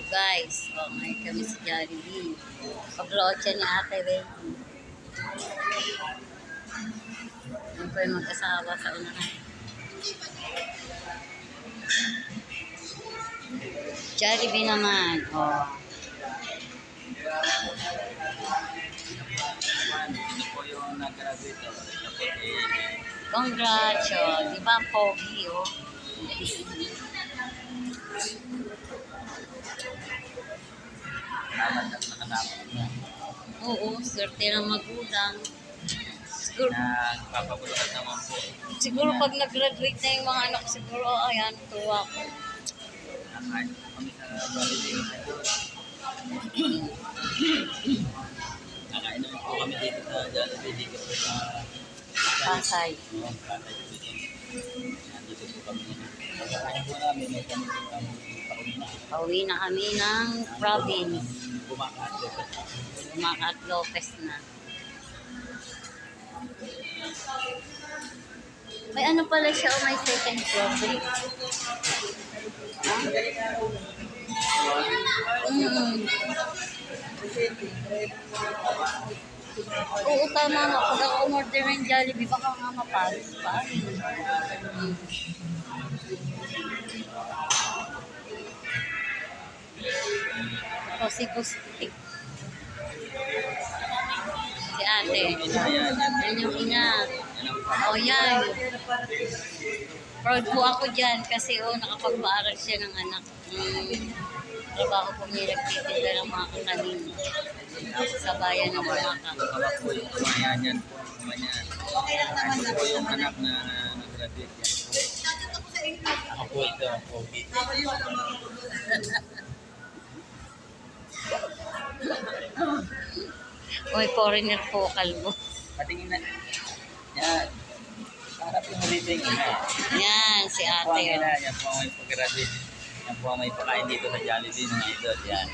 guys. O, ngayon kami sa Jollibee. Pag-load siya ni Ate Ray. Yan po yung mag-asawa sa unahan. Jollibee naman. O. Ito po yung nag-graduate. Congrats. O. Di ba ang pogi, o? Oo, swerte ng magulang. Nagpapabulukan naman po. Siguro pag nag-graduate na yung mga anak, siguro, ayan, tuwa ko. Nakain po kami sa Jollibee. Nakain naman po kami dito sa Jollibee. Dito po sa Pasay. Nandito po kami. Pagkakain po namin, may kami po kami paulina. Pauwi na kami ng province. Bumakat Bumakat Lopez na. May ano pala siya, may second floor. Oo, tama nga. Pag ako umorder ng Jollibee, baka nga mapalis pa. Kasi gustik. Si ate. Yan yung ina. O yan. Proud po ako dyan kasi nakapag-paaral siya ng anak. Trabaho po niya nagtitinda ng mga kakanin sa bayan ng Bulacan. Hawak po yung kumayan yan. Ito po yung anak na nag-graduate yan. Ako po ito. Okay. Oy, foreigner po, kalbo. Patingin na. Yan. Harap yung dito yung ina. Yan, si Yan po ang ate. ina. Yan po ang may pag-graduate. Yan po ang may pakain dito sa Jollibee ng idol. Yan.